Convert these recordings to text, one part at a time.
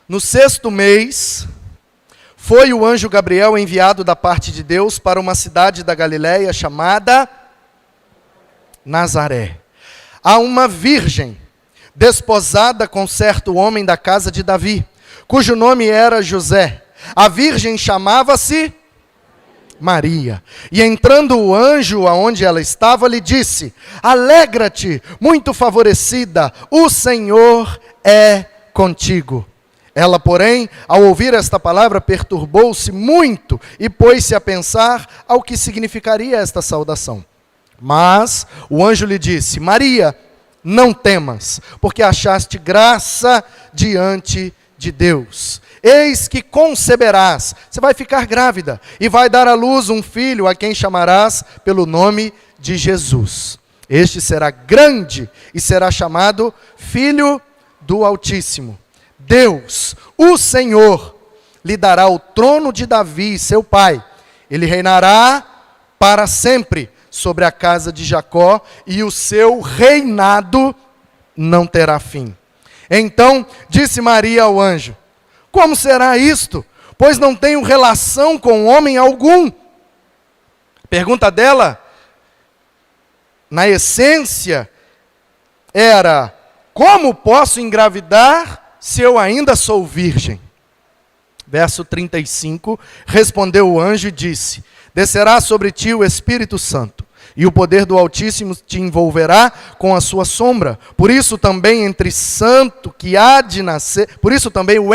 No 6º mês, foi o anjo Gabriel enviado da parte de Deus para uma cidade da Galiléia chamada Nazaré, a uma virgem desposada com certo homem da casa de Davi, cujo nome era José. A virgem chamava-se Maria. E entrando o anjo aonde ela estava, lhe disse: alegra-te, muito favorecida, o Senhor é contigo. Ela, porém, ao ouvir esta palavra, perturbou-se muito e pôs-se a pensar ao que significaria esta saudação. Mas o anjo lhe disse: Maria, não temas, porque achaste graça diante de Deus. Eis que conceberás, você vai ficar grávida, e vai dar à luz um filho, a quem chamarás pelo nome de Jesus. Este será grande e será chamado Filho do Altíssimo. Deus, o Senhor, lhe dará o trono de Davi, seu pai. Ele reinará para sempre sobre a casa de Jacó, e o seu reinado não terá fim. Então disse Maria ao anjo: como será isto? Pois não tenho relação com homem algum. Pergunta dela, na essência, era: como posso engravidar se eu ainda sou virgem? Verso 35, respondeu o anjo e disse: descerá sobre ti o Espírito Santo, e o poder do Altíssimo te envolverá com a sua sombra. Por isso também o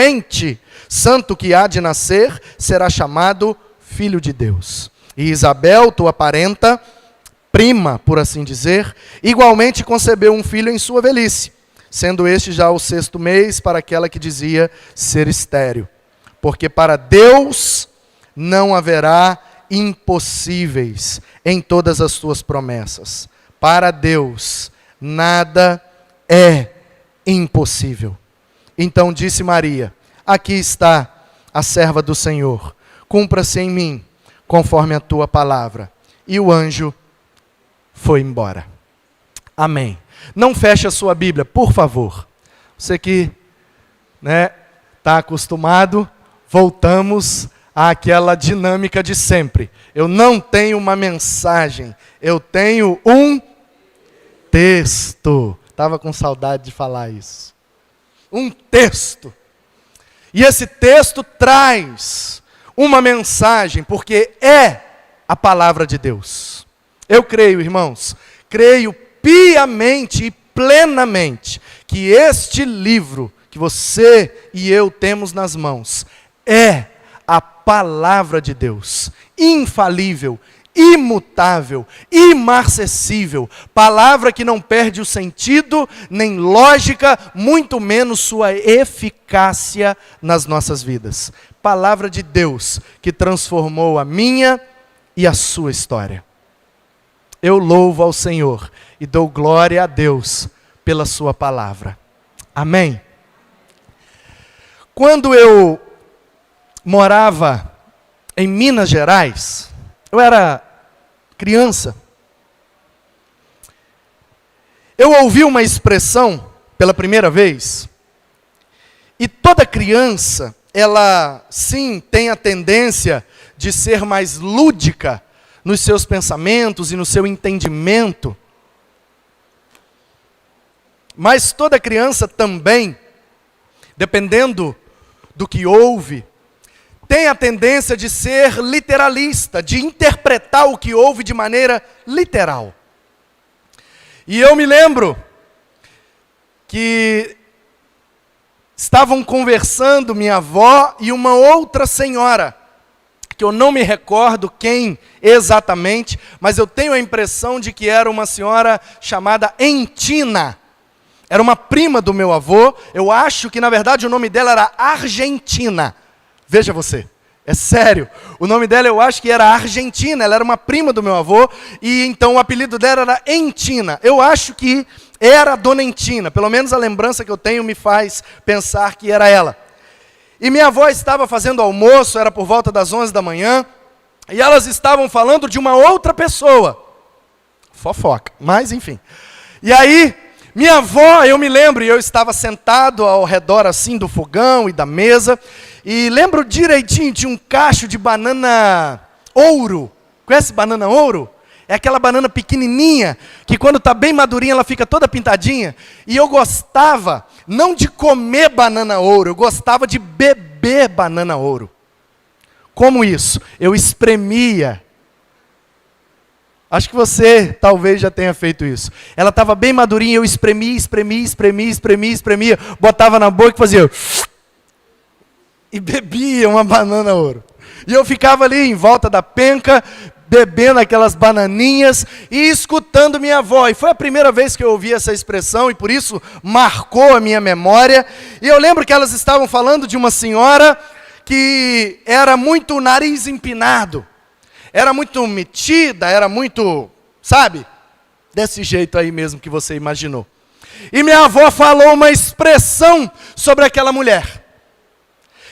ente santo que há de nascer será chamado Filho de Deus. E Isabel, tua parenta, prima, por assim dizer, igualmente concebeu um filho em sua velhice, sendo este já o 6º mês para aquela que dizia ser estéril. Porque para Deus não haverá impossíveis em todas as suas promessas. Para Deus nada é impossível. Então disse Maria: aqui está a serva do Senhor, cumpra-se em mim conforme a tua palavra. E o anjo foi embora. Amém. Não feche a sua Bíblia, por favor. Você que está acostumado, voltamos àquela dinâmica de sempre. Eu não tenho uma mensagem, eu tenho um texto. Estava com saudade de falar isso. Um texto. E esse texto traz uma mensagem, porque é a palavra de Deus. Eu creio, irmãos, creio piamente e plenamente que este livro que você e eu temos nas mãos é a palavra de Deus, infalível, imutável, imarcessível, palavra que não perde o sentido, nem lógica, muito menos sua eficácia nas nossas vidas. Palavra de Deus que transformou a minha e a sua história. Eu louvo ao Senhor e dou glória a Deus pela sua palavra. Amém? Quando eu morava em Minas Gerais, eu era criança, eu ouvi uma expressão pela primeira vez, e toda criança, ela sim tem a tendência de ser mais lúdica nos seus pensamentos e no seu entendimento, mas toda criança também, dependendo do que ouve, tem a tendência de ser literalista, de interpretar o que ouve de maneira literal. E eu me lembro que estavam conversando minha avó e uma outra senhora, que eu não me recordo quem exatamente, mas eu tenho a impressão de que era uma senhora chamada Entina. Era uma prima do meu avô. Eu acho que, na verdade, o nome dela era Argentina. Veja você, é sério. O nome dela eu acho que era Argentina. Ela era uma prima do meu avô. E então o apelido dela era Entina. Eu acho que era a Dona Entina. Pelo menos a lembrança que eu tenho me faz pensar que era ela. E minha avó estava fazendo almoço, era por volta das 11 da manhã. E elas estavam falando de uma outra pessoa. Fofoca, mas enfim. E aí, minha avó, eu me lembro, eu estava sentado ao redor assim do fogão e da mesa, e lembro direitinho de um cacho de banana ouro. Conhece banana ouro? É aquela banana pequenininha, que quando está bem madurinha ela fica toda pintadinha. E eu gostava, não de comer banana ouro, eu gostava de beber banana ouro. Como isso? Eu espremia. Acho que você talvez já tenha feito isso. Ela estava bem madurinha, eu espremia, botava na boca e fazia... E bebia uma banana ouro. E eu ficava ali em volta da penca, bebendo aquelas bananinhas e escutando minha avó. E foi a primeira vez que eu ouvi essa expressão e por isso marcou a minha memória. E eu lembro que elas estavam falando de uma senhora que era muito nariz empinado. Era muito metida, era muito, sabe? Desse jeito aí mesmo que você imaginou. E minha avó falou uma expressão sobre aquela mulher.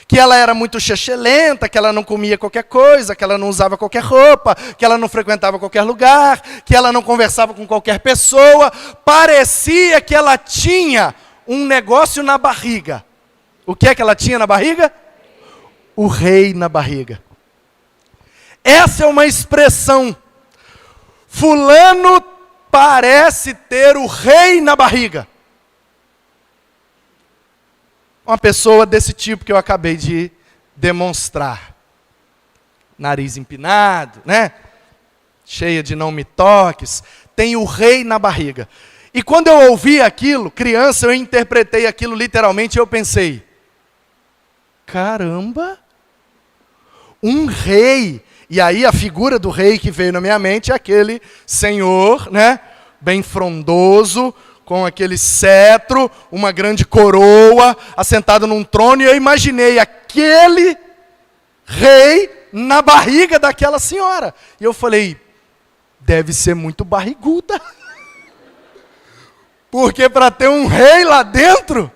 Que ela era muito chechelenta, que ela não comia qualquer coisa, que ela não usava qualquer roupa, que ela não frequentava qualquer lugar, que ela não conversava com qualquer pessoa. Parecia que ela tinha um negócio na barriga. O que é que ela tinha na barriga? O rei na barriga. Essa é uma expressão. Fulano parece ter o rei na barriga. Uma pessoa desse tipo que eu acabei de demonstrar. Nariz empinado, né? Cheia de não me toques. Tem o rei na barriga. E quando eu ouvi aquilo, criança, eu interpretei aquilo literalmente e eu pensei, caramba, um rei. E aí a figura do rei que veio na minha mente é aquele senhor, né? Bem frondoso, com aquele cetro, uma grande coroa, assentado num trono, e eu imaginei aquele rei na barriga daquela senhora. E eu falei, deve ser muito barriguda. Porque para ter um rei lá dentro,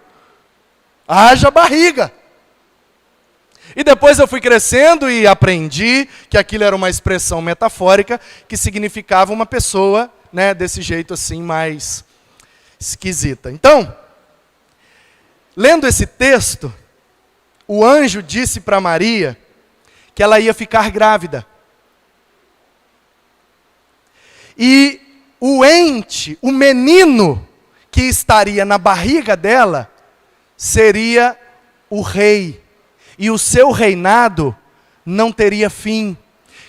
haja barriga. E depois eu fui crescendo e aprendi que aquilo era uma expressão metafórica que significava uma pessoa, né, desse jeito assim mais esquisita. Então, lendo esse texto, o anjo disse para Maria que ela ia ficar grávida. E o ente, o menino que estaria na barriga dela, seria o rei. E o seu reinado não teria fim.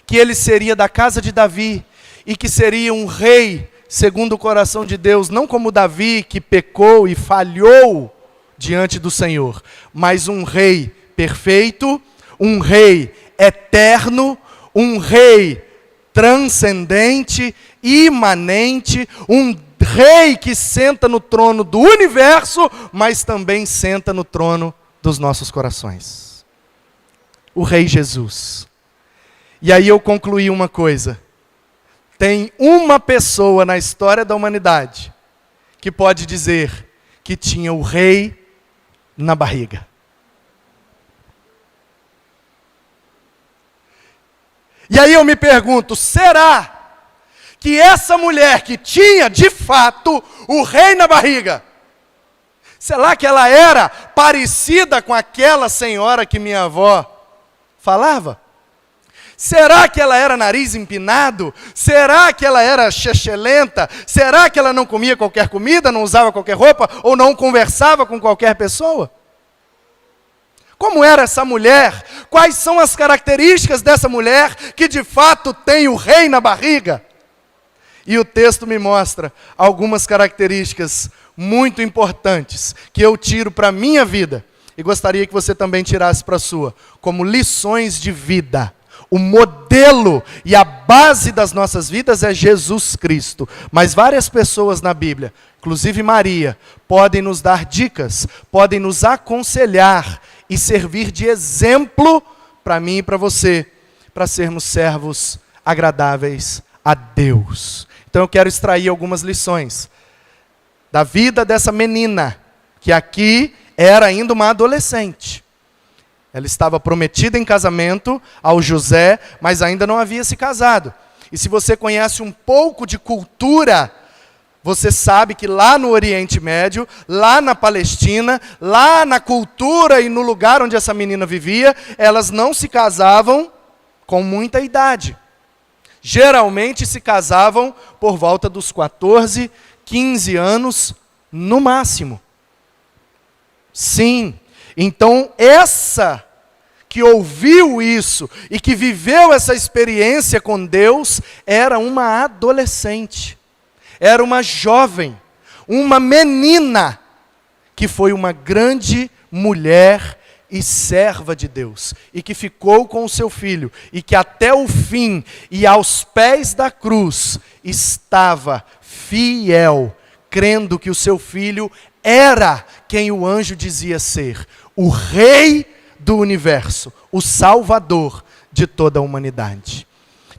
Que ele seria da casa de Davi. E que seria um rei segundo o coração de Deus, não como Davi, que pecou e falhou diante do Senhor, mas um rei perfeito, um rei eterno, um rei transcendente, imanente, um rei que senta no trono do universo, mas também senta no trono dos nossos corações. O Rei Jesus. E aí eu concluí uma coisa. Tem uma pessoa na história da humanidade que pode dizer que tinha o rei na barriga. E aí eu me pergunto, será que essa mulher que tinha de fato o rei na barriga, será que ela era parecida com aquela senhora que minha avó falava? Será que ela era nariz empinado? Será que ela era chechelenta? Será que ela não comia qualquer comida, não usava qualquer roupa, ou não conversava com qualquer pessoa? Como era essa mulher? Quais são as características dessa mulher que de fato tem o rei na barriga? E o texto me mostra algumas características muito importantes que eu tiro para a minha vida e gostaria que você também tirasse para a sua, como lições de vida. O modelo e a base das nossas vidas é Jesus Cristo. Mas várias pessoas na Bíblia, inclusive Maria, podem nos dar dicas, podem nos aconselhar e servir de exemplo para mim e para você, para sermos servos agradáveis a Deus. Então eu quero extrair algumas lições da vida dessa menina, que aqui era ainda uma adolescente. Ela estava prometida em casamento ao José, mas ainda não havia se casado. E se você conhece um pouco de cultura, você sabe que lá no Oriente Médio, lá na Palestina, lá na cultura e no lugar onde essa menina vivia, elas não se casavam com muita idade. Geralmente se casavam por volta dos 14, 15 anos no máximo. Sim, então essa que ouviu isso e que viveu essa experiência com Deus, era uma adolescente, era uma jovem, uma menina, que foi uma grande mulher e serva de Deus, e que ficou com o seu filho, e que até o fim, e aos pés da cruz, estava fiel, crendo que o seu filho era quem o anjo dizia ser, o rei do universo, o salvador de toda a humanidade.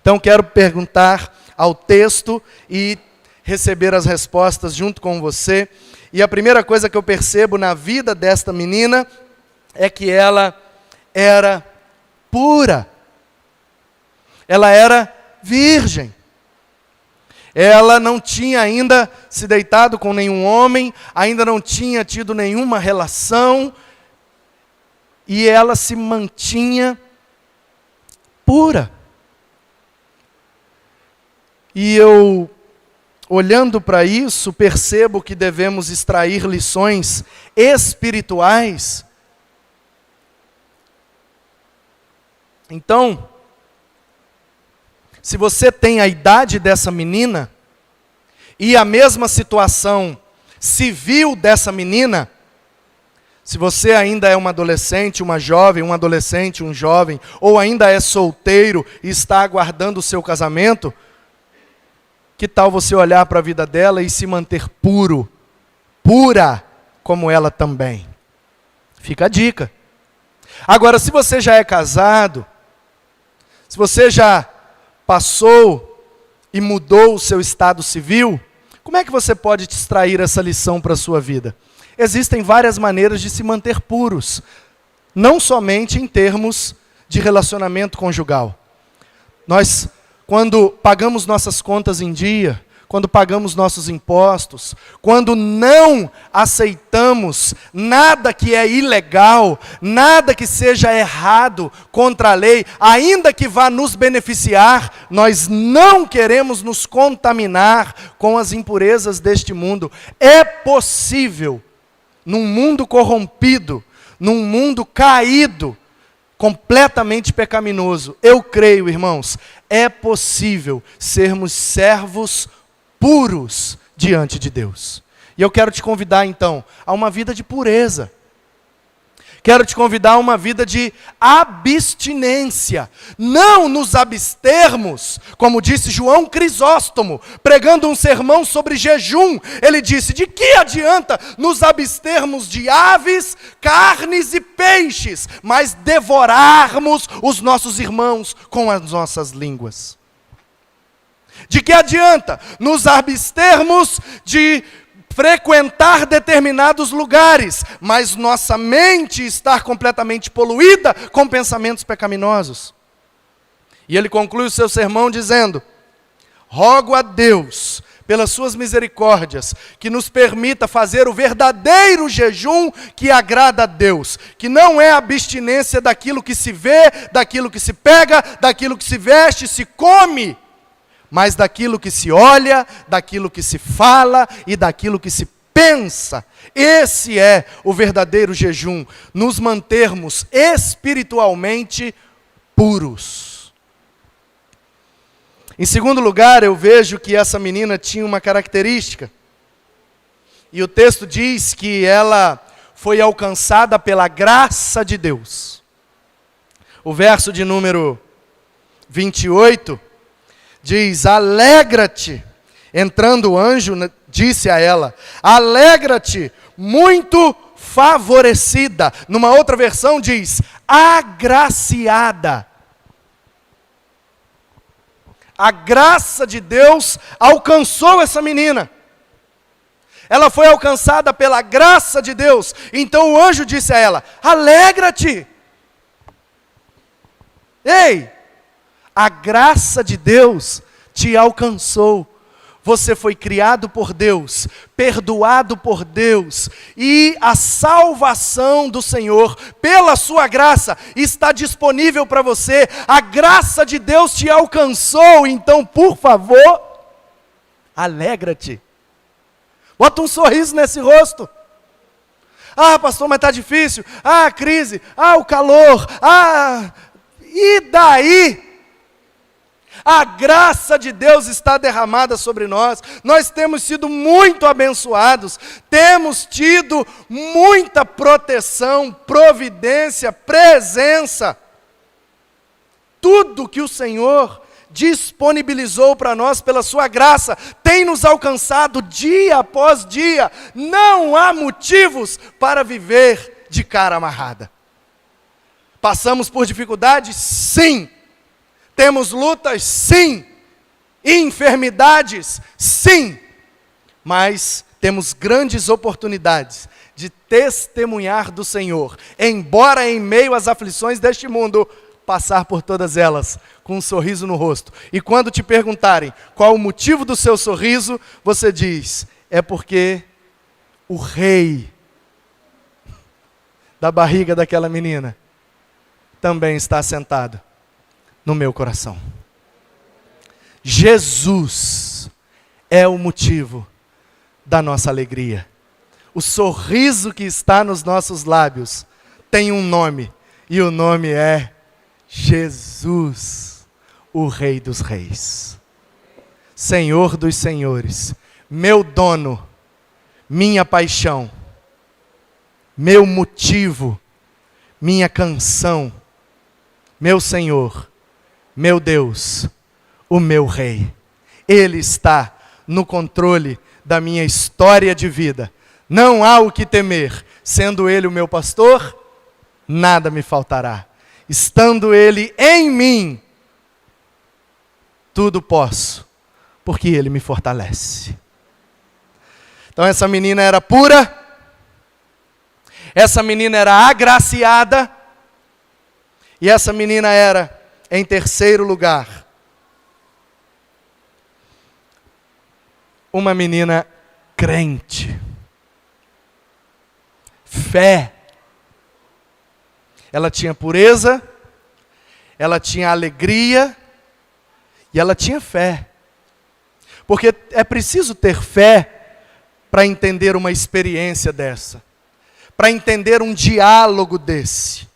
Então quero perguntar ao texto e receber as respostas junto com você. E a primeira coisa que eu percebo na vida desta menina é que ela era pura. Ela era virgem. Ela não tinha ainda se deitado com nenhum homem, ainda não tinha tido nenhuma relação, e ela se mantinha pura. E eu, olhando para isso, percebo que devemos extrair lições espirituais. Então, se você tem a idade dessa menina, e a mesma situação civil dessa menina, se você ainda é uma adolescente, uma jovem, um adolescente, um jovem, ou ainda é solteiro e está aguardando o seu casamento, que tal você olhar para a vida dela e se manter puro, pura como ela também? Fica a dica. Agora, se você já é casado, se você já passou e mudou o seu estado civil, como é que você pode extrair essa lição para a sua vida? Existem várias maneiras de se manter puros, não somente em termos de relacionamento conjugal. Nós, quando pagamos nossas contas em dia, quando pagamos nossos impostos, quando não aceitamos nada que é ilegal, nada que seja errado contra a lei, ainda que vá nos beneficiar, nós não queremos nos contaminar com as impurezas deste mundo. É possível, num mundo corrompido, num mundo caído, completamente pecaminoso, eu creio, irmãos, é possível sermos servos puros diante de Deus. E eu quero te convidar então a uma vida de pureza. Quero te convidar a uma vida de abstinência. Não nos abstermos, como disse João Crisóstomo, pregando um sermão sobre jejum. Ele disse: de que adianta nos abstermos de aves, carnes e peixes, mas devorarmos os nossos irmãos com as nossas línguas? De que adianta nos abstermos de frequentar determinados lugares, mas nossa mente estar completamente poluída com pensamentos pecaminosos? E ele conclui o seu sermão dizendo: rogo a Deus, pelas suas misericórdias, que nos permita fazer o verdadeiro jejum que agrada a Deus, que não é a abstinência daquilo que se vê, daquilo que se pega, daquilo que se veste, se come, mas daquilo que se olha, daquilo que se fala e daquilo que se pensa. Esse é o verdadeiro jejum, nos mantermos espiritualmente puros. Em segundo lugar, eu vejo que essa menina tinha uma característica, e o texto diz que ela foi alcançada pela graça de Deus. O verso de número 28 diz: alegra-te. Entrando o anjo, disse a ela: alegra-te, muito favorecida. Numa outra versão diz: agraciada. A graça de Deus alcançou essa menina. Ela foi alcançada pela graça de Deus. Então o anjo disse a ela: alegra-te. Ei, a graça de Deus te alcançou. Você foi criado por Deus, perdoado por Deus, e a salvação do Senhor, pela sua graça, está disponível para você. A graça de Deus te alcançou, então, por favor, alegra-te. Bota um sorriso nesse rosto. Ah, pastor, mas está difícil. Ah, a crise. Ah, o calor. Ah, e daí? A graça de Deus está derramada sobre nós. Nós temos sido muito abençoados. Temos tido muita proteção, providência, presença. Tudo que o Senhor disponibilizou para nós pela sua graça tem nos alcançado dia após dia. Não há motivos para viver de cara amarrada. Passamos por dificuldades? Sim. Temos lutas? Sim. Enfermidades? Sim. Mas temos grandes oportunidades de testemunhar do Senhor, embora em meio às aflições deste mundo, passar por todas elas com um sorriso no rosto. E quando te perguntarem qual o motivo do seu sorriso, você diz: é porque o rei da barriga daquela menina também está sentado no meu coração. Jesus é o motivo da nossa alegria. O sorriso que está nos nossos lábios tem um nome, e o nome é Jesus, o Rei dos Reis, Senhor dos Senhores, meu dono, minha paixão, meu motivo, minha canção, meu Senhor, meu Deus, o meu Rei. Ele está no controle da minha história de vida. Não há o que temer. Sendo Ele o meu pastor, nada me faltará. Estando Ele em mim, tudo posso, porque Ele me fortalece. Então essa menina era pura, essa menina era agraciada, e essa menina era, em terceiro lugar, uma menina crente. Fé. Ela tinha pureza, ela tinha alegria e ela tinha fé. Porque é preciso ter fé para entender uma experiência dessa, para entender um diálogo desse.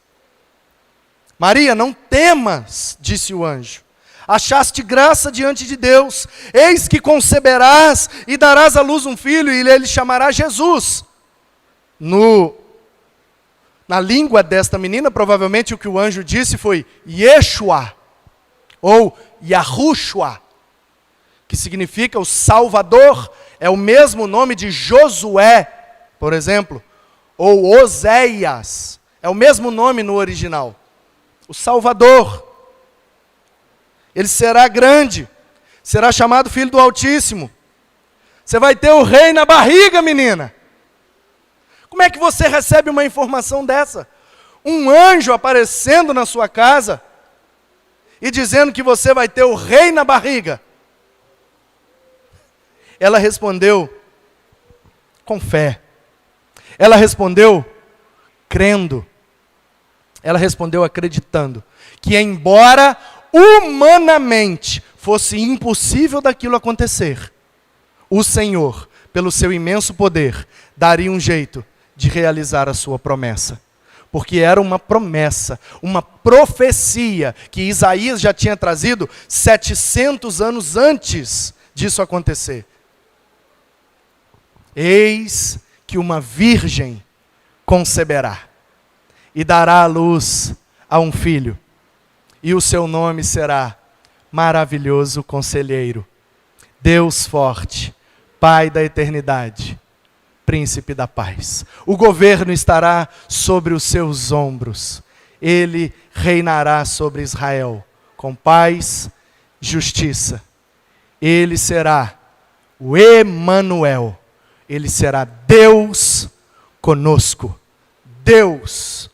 Maria, não temas, disse o anjo. Achaste graça diante de Deus. Eis que conceberás e darás à luz um filho, e ele chamará Jesus. Na língua desta menina, provavelmente o que o anjo disse foi Yeshua, ou Yahushua, que significa o Salvador. É o mesmo nome de Josué, por exemplo, ou Oséias. É o mesmo nome no original. O Salvador. Ele será grande, será chamado Filho do Altíssimo. Você vai ter o rei na barriga, menina. Como é que você recebe uma informação dessa? Um anjo aparecendo na sua casa e dizendo que você vai ter o rei na barriga. Ela respondeu com fé. Ela respondeu crendo. Ela respondeu acreditando que, embora humanamente fosse impossível daquilo acontecer, o Senhor, pelo seu imenso poder, daria um jeito de realizar a sua promessa. Porque era uma promessa, uma profecia que Isaías já tinha trazido 700 anos antes disso acontecer. Eis que uma virgem conceberá e dará à luz a um filho, e o seu nome será Maravilhoso Conselheiro, Deus Forte, Pai da Eternidade, Príncipe da Paz. O governo estará sobre os seus ombros. Ele reinará sobre Israel com paz, justiça. Ele será o Emanuel. Ele será Deus conosco. Deus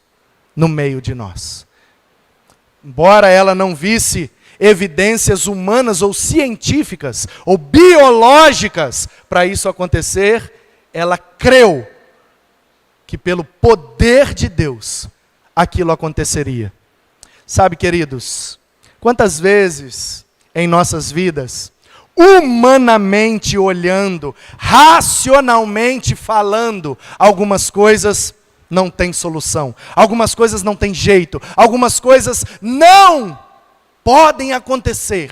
no meio de nós. embora ela não visse evidências humanas ou científicas ou biológicas para isso acontecer, ela creu que pelo poder de Deus aquilo aconteceria. Sabe, queridos, quantas vezes em nossas vidas, humanamente olhando, racionalmente falando, algumas coisas não têm solução, algumas coisas não têm jeito, algumas coisas não podem acontecer,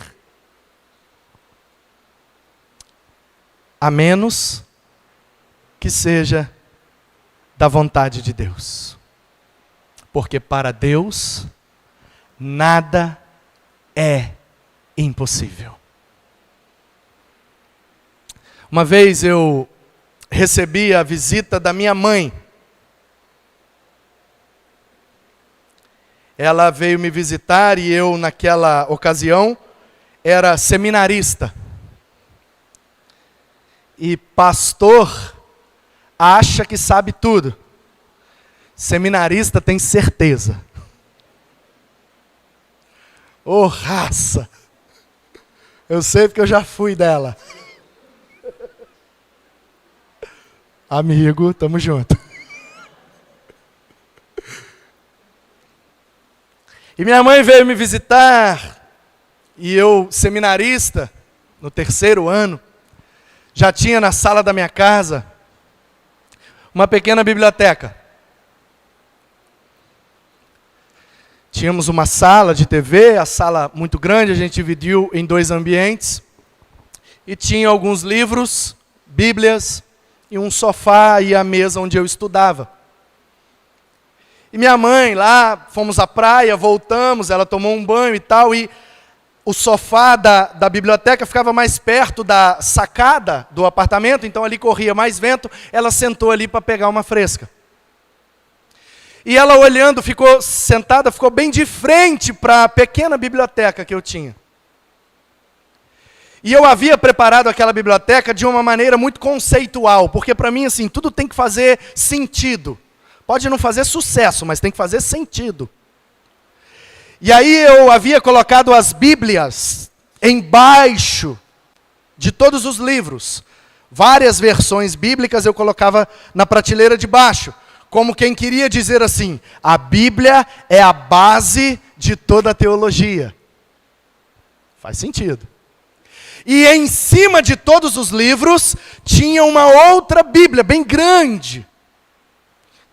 a menos que seja da vontade de Deus. Porque para Deus, nada é impossível. Uma vez eu recebi a visita da minha mãe. Ela veio me visitar e eu, naquela ocasião, era seminarista. E pastor acha que sabe tudo. Seminarista tem certeza. Ô raça! Eu sei porque eu já fui dela. Amigo, tamo junto. E minha mãe veio me visitar, e eu, seminarista, no 3º ano, já tinha na sala da minha casa uma pequena biblioteca. Tínhamos uma sala de TV, a sala muito grande, a gente dividiu em 2 ambientes, e tinha alguns livros, bíblias, e um sofá e a mesa onde eu estudava. E minha mãe lá, fomos à praia, voltamos, ela tomou um banho e tal, e o sofá da biblioteca ficava mais perto da sacada do apartamento, então ali corria mais vento, ela sentou ali para pegar uma fresca. E ela olhando, ficou sentada, ficou bem de frente para a pequena biblioteca que eu tinha. E eu havia preparado aquela biblioteca de uma maneira muito conceitual, porque para mim, assim, tudo tem que fazer sentido. Pode não fazer sucesso, mas tem que fazer sentido. E aí eu havia colocado as Bíblias embaixo de todos os livros. Várias versões bíblicas eu colocava na prateleira de baixo. Como quem queria dizer assim, a Bíblia é a base de toda a teologia. Faz sentido. E em cima de todos os livros, tinha uma outra Bíblia, bem grande,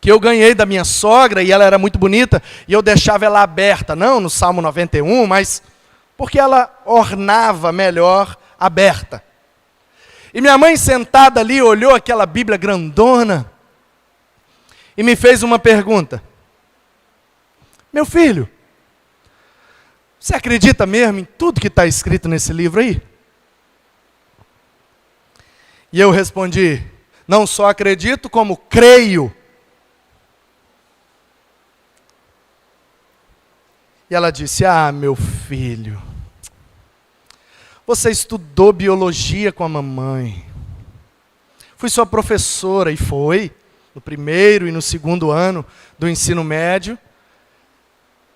que eu ganhei da minha sogra, e ela era muito bonita, e eu deixava ela aberta, não no Salmo 91, mas porque ela ornava melhor aberta. E minha mãe sentada ali, olhou aquela Bíblia grandona, e me fez uma pergunta. Meu filho, você acredita mesmo em tudo que está escrito nesse livro aí? E eu respondi, não só acredito, como creio. E ela disse, meu filho, você estudou biologia com a mamãe. Fui sua professora, e foi, no 1º e no 2º ano do ensino médio.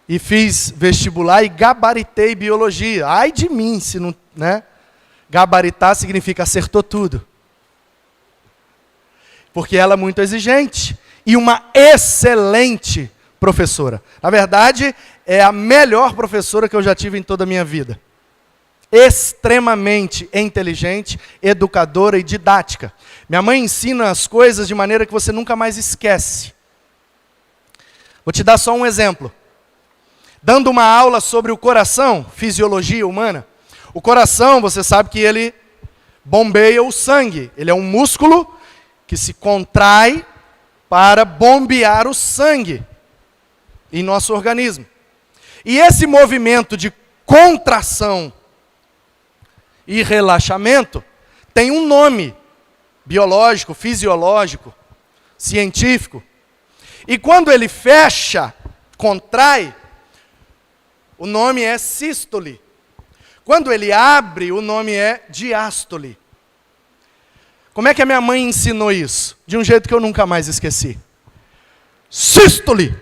E fiz vestibular e gabaritei biologia. Ai de mim, se não, né? Gabaritar significa acertou tudo. Porque ela é muito exigente e uma excelente professora. Na verdade, é a melhor professora que eu já tive em toda a minha vida. Extremamente inteligente, educadora e didática. Minha mãe ensina as coisas de maneira que você nunca mais esquece. Vou te dar só um exemplo. Dando uma aula sobre o coração, fisiologia humana. O coração, você sabe que ele bombeia o sangue. Ele é um músculo que se contrai para bombear o sangue em nosso organismo. E esse movimento de contração e relaxamento tem um nome biológico, fisiológico, científico. E quando ele fecha, contrai, o nome é sístole. Quando ele abre, o nome é diástole. Como é que a minha mãe ensinou isso? De um jeito que eu nunca mais esqueci. Sístole.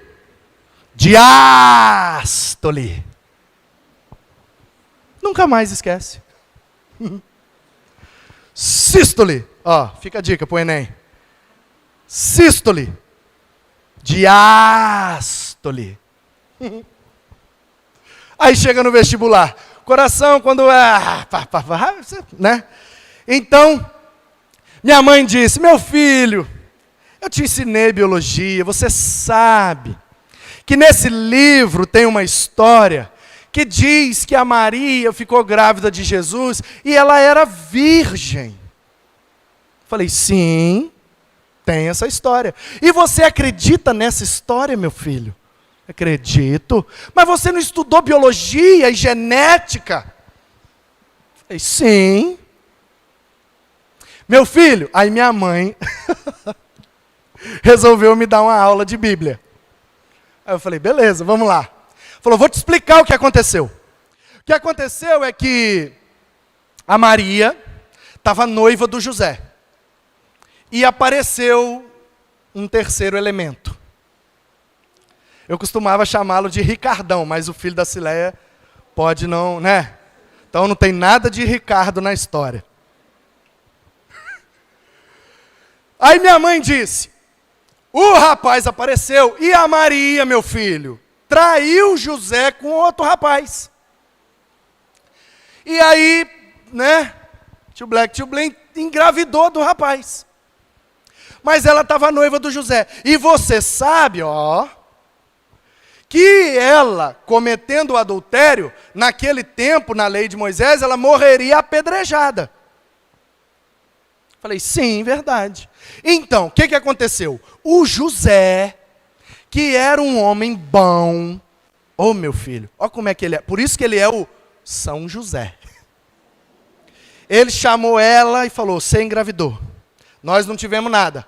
Diástole. nunca mais esquece. Sístole, ó, fica a dica pro Enem. Sístole, diástole. Aí chega no vestibular, coração quando né? Então, minha mãe disse, meu filho, eu te ensinei biologia, você sabe que nesse livro tem uma história que diz que a Maria ficou grávida de Jesus e ela era virgem. Falei, sim, tem essa história. E você acredita nessa história, meu filho? Acredito. Mas você não estudou biologia e genética? Falei, sim. Meu filho, aí minha mãe resolveu me dar uma aula de Bíblia. Aí eu falei, beleza, vamos lá. Falou, vou te explicar o que aconteceu. O que aconteceu é que a Maria estava noiva do José. E apareceu um terceiro elemento. Eu costumava chamá-lo de Ricardão, mas o filho da Cileia pode não, né? Então não tem nada de Ricardo na história. Aí minha mãe disse, o rapaz apareceu e a Maria, meu filho, traiu José com outro rapaz. E aí, né, tio Black, tio Blim, engravidou do rapaz. Mas ela estava noiva do José. E você sabe, ó, que ela, cometendo o adultério, naquele tempo, na lei de Moisés, ela morreria apedrejada. Falei, sim, verdade. Então, o que aconteceu? O José, que era um homem bom, ô meu filho, olha como é que ele é, por isso que ele é o São José. Ele chamou ela e falou, você engravidou, nós não tivemos nada,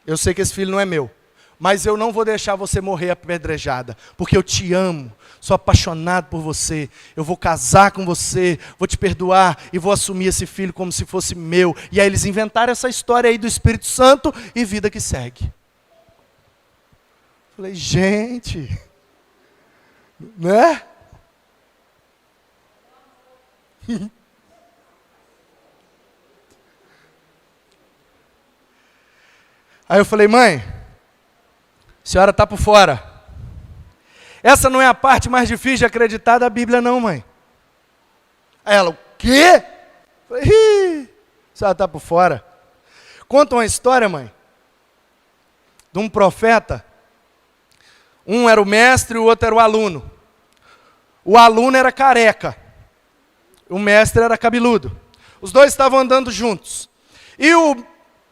eu sei que esse filho não é meu, mas eu não vou deixar você morrer apedrejada, porque eu te amo, sou apaixonado por você, eu vou casar com você, vou te perdoar e vou assumir esse filho como se fosse meu. E aí eles inventaram essa história aí do Espírito Santo e vida que segue. Falei, gente, né? Aí eu falei, mãe, a senhora está por fora. Essa não é a parte mais difícil de acreditar da Bíblia não, mãe. Aí ela, o quê? Eu falei, a senhora está por fora. Conta uma história, mãe, de um profeta. Um era o mestre e o outro era o aluno. O aluno era careca. O mestre era cabeludo. Os dois estavam andando juntos. E o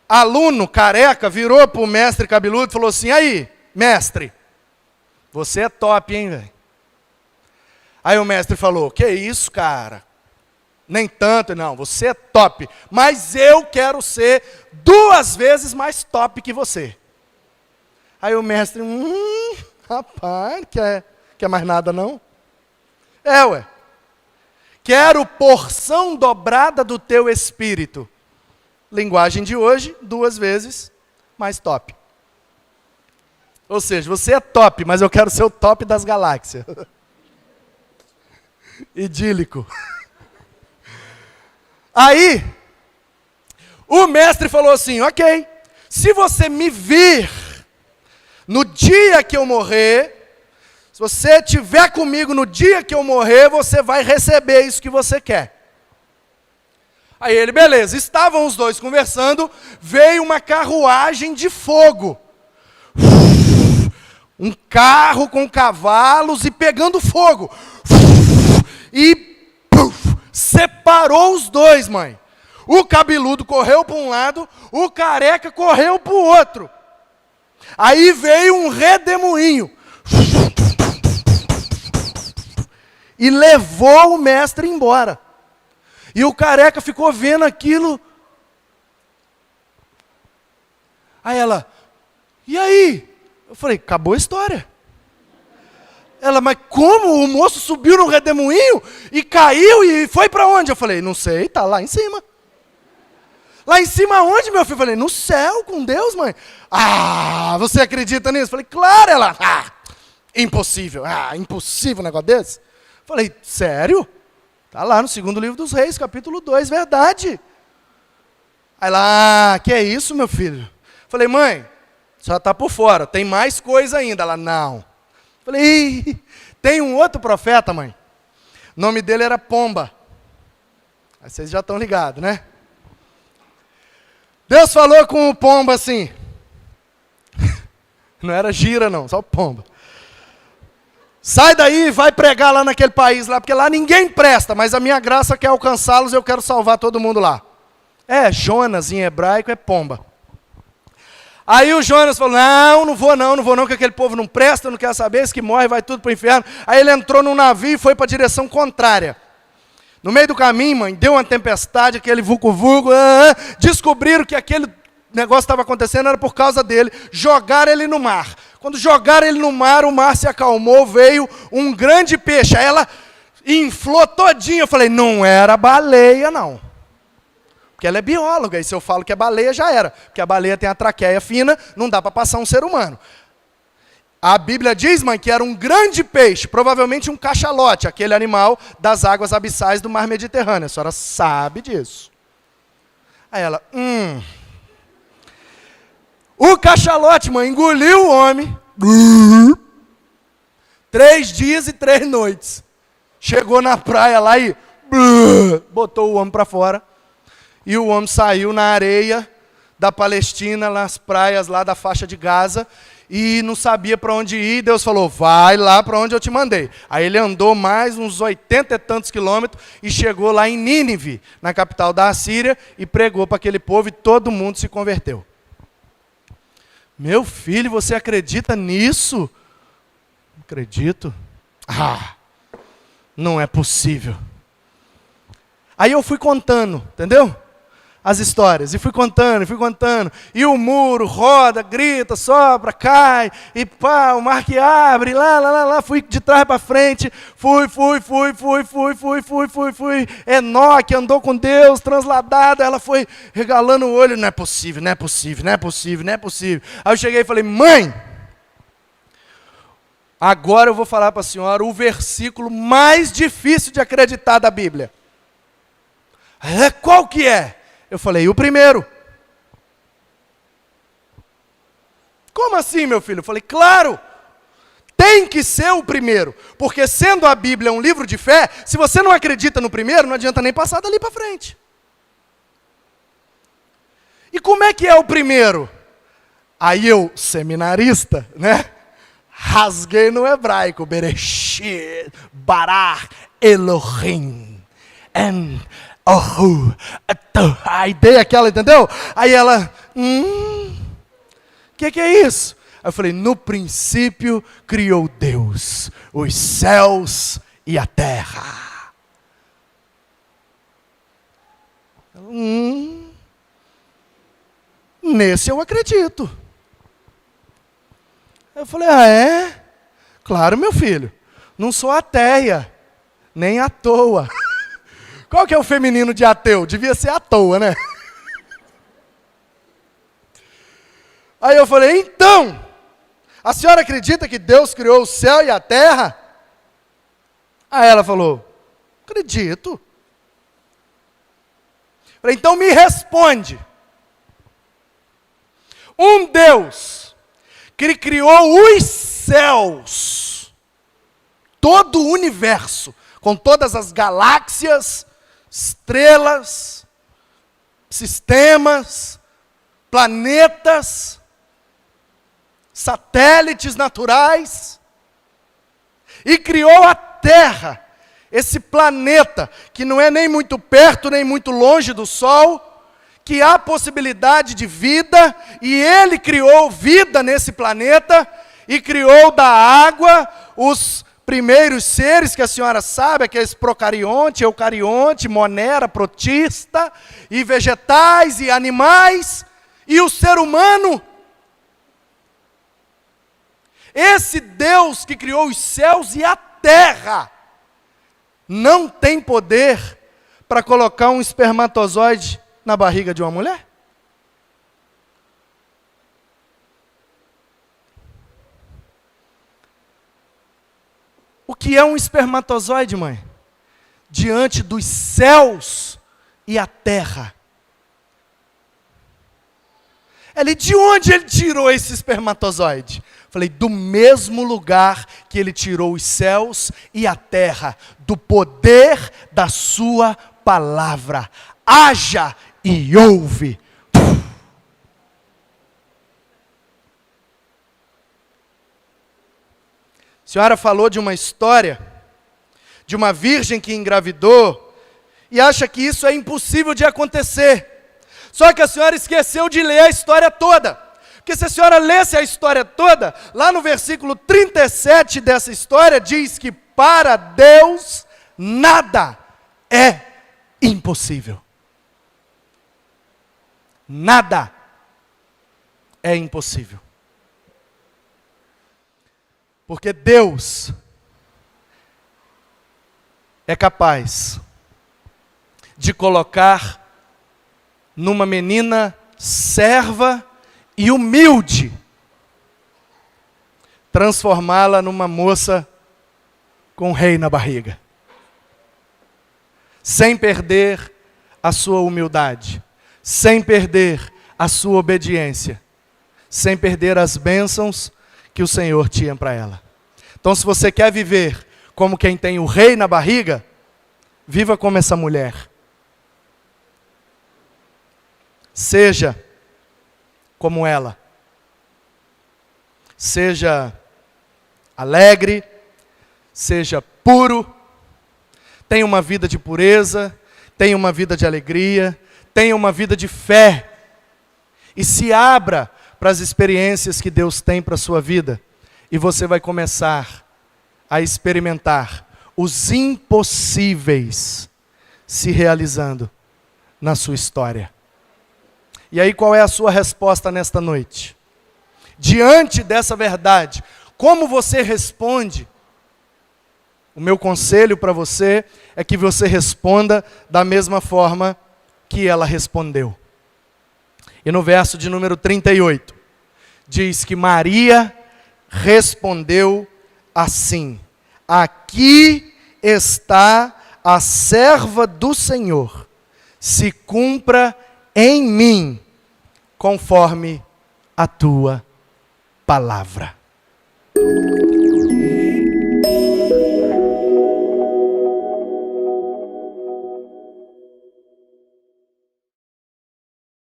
aluno careca virou para o mestre cabeludo e falou assim, aí, mestre, você é top, hein, velho? Aí o mestre falou, que isso, cara? Nem tanto, não, você é top. Mas eu quero ser 2 vezes mais top que você. Aí o mestre, rapaz, quer mais nada não? É, ué. Quero porção dobrada do teu espírito. Linguagem de hoje, 2 vezes mais top. Ou seja, você é top, mas eu quero ser o top das galáxias. Idílico. Aí, o mestre falou assim, ok, se você me vir no dia que eu morrer, se você estiver comigo no dia que eu morrer, você vai receber isso que você quer. Aí ele, beleza, estavam os dois conversando, veio uma carruagem de fogo. Um carro com cavalos e pegando fogo. E separou os dois, mãe. O cabeludo correu para um lado, o careca correu para o outro. Aí veio um redemoinho. E levou o mestre embora. E o careca ficou vendo aquilo. Aí ela, e aí? Eu falei, acabou a história. Ela, mas como? O moço subiu no redemoinho e caiu e foi para onde? Eu falei, não sei, tá lá em cima. Lá em cima onde, meu filho? Eu falei, no céu, com Deus, mãe. Ah, você acredita nisso? Eu falei, claro. Ela, impossível. Impossível um negócio desse. Eu falei, sério? Está lá no segundo livro dos Reis, capítulo 2, verdade. Aí lá, que é isso, meu filho? Falei, mãe, só está por fora, tem mais coisa ainda. Ela, não. Falei, tem um outro profeta, mãe. O nome dele era Pomba. Aí vocês já estão ligados, né? Deus falou com o Pomba assim. Não era gira não, só Pomba. Sai daí e vai pregar lá naquele país lá, porque lá ninguém presta, mas a minha graça quer alcançá-los e eu quero salvar todo mundo lá. Jonas em hebraico é pomba. Aí o Jonas falou, não vou não, que aquele povo não presta, não quer saber, esse que morre vai tudo para o inferno. Aí ele entrou num navio e foi para a direção contrária. No meio do caminho, mãe, deu uma tempestade, aquele vulco-vulco, descobriram que aquele negócio estava acontecendo era por causa dele, jogaram ele no mar. Quando jogaram ele no mar, o mar se acalmou, veio um grande peixe. Aí ela inflou todinha. Eu falei, não era baleia, não. Porque ela é bióloga, e se eu falo que é baleia, já era. Porque a baleia tem a traqueia fina, não dá para passar um ser humano. A Bíblia diz, mãe, que era um grande peixe, provavelmente um cachalote, aquele animal das águas abissais do mar Mediterrâneo. A senhora sabe disso. Aí ela, O cachalote, mãe, engoliu o homem. 3 dias e 3 noites. Chegou na praia lá e botou o homem para fora. E o homem saiu na areia da Palestina, nas praias lá da faixa de Gaza, e não sabia para onde ir. Deus falou, vai lá para onde eu te mandei. Aí ele andou mais uns 80 e tantos quilômetros e chegou lá em Nínive, na capital da Assíria, e pregou para aquele povo e todo mundo se converteu. Meu filho, você acredita nisso? Acredito. Não é possível. Aí eu fui contando, entendeu? As histórias, e fui contando. E o muro roda, grita, sopra, cai, e pá, o mar que abre, lá, fui de trás para frente, fui. Enoque andou com Deus, transladada, ela foi regalando o olho, não é possível. Aí eu cheguei e falei, mãe, agora eu vou falar para a senhora o versículo mais difícil de acreditar da Bíblia. Qual que é? Eu falei, o primeiro. Como assim, meu filho? Eu falei, claro, tem que ser o primeiro. Porque sendo a Bíblia um livro de fé, se você não acredita no primeiro, não adianta nem passar dali para frente. E como é que é o primeiro? Aí eu, seminarista, né? Rasguei no hebraico, Bereshit, Barach, Elohim, aí dei aquela, entendeu? Aí ela, que é isso? Aí eu falei, no princípio criou Deus os céus e a terra. Nesse eu acredito. Eu falei, é? Claro, meu filho, não sou ateia, nem à toa. Qual que é o feminino de ateu? Devia ser à toa, né? Aí eu falei, então, a senhora acredita que Deus criou o céu e a terra? Aí ela falou, acredito. Eu falei, então me responde. Um Deus que criou os céus, todo o universo, com todas as galáxias, estrelas, sistemas, planetas, satélites naturais, e criou a Terra, esse planeta, que não é nem muito perto, nem muito longe do Sol, que há possibilidade de vida, e Ele criou vida nesse planeta, e criou da água os primeiros seres que a senhora sabe, aqueles procarionte, eucarionte, monera, protista, e vegetais e animais, e o ser humano. Esse Deus que criou os céus e a terra, não tem poder para colocar um espermatozoide na barriga de uma mulher? O que é um espermatozoide, mãe? diante dos céus e a terra. De onde ele tirou esse espermatozoide? Falei, do mesmo lugar que ele tirou os céus e a terra, do poder da sua palavra. Haja e ouve. A senhora falou de uma história, de uma virgem que engravidou, e acha que isso é impossível de acontecer. Só que a senhora esqueceu de ler a história toda. Porque se a senhora lesse a história toda, lá no versículo 37 dessa história, diz que para Deus nada é impossível. Nada é impossível. Porque Deus é capaz de colocar numa menina serva e humilde, transformá-la numa moça com rei na barriga, sem perder a sua humildade, sem perder a sua obediência, sem perder as bênçãos que o Senhor tinha para ela. Então, se você quer viver como quem tem o rei na barriga, viva como essa mulher. Seja como ela. Seja alegre, seja puro, tenha uma vida de pureza, tenha uma vida de alegria, tenha uma vida de fé. E se abra para as experiências que Deus tem para a sua vida. E você vai começar a experimentar os impossíveis se realizando na sua história. E aí, qual é a sua resposta nesta noite? Diante dessa verdade, como você responde? O meu conselho para você é que você responda da mesma forma que ela respondeu. E no verso de número 38, diz que Maria respondeu assim: aqui está a serva do Senhor, se cumpra em mim, conforme a tua palavra.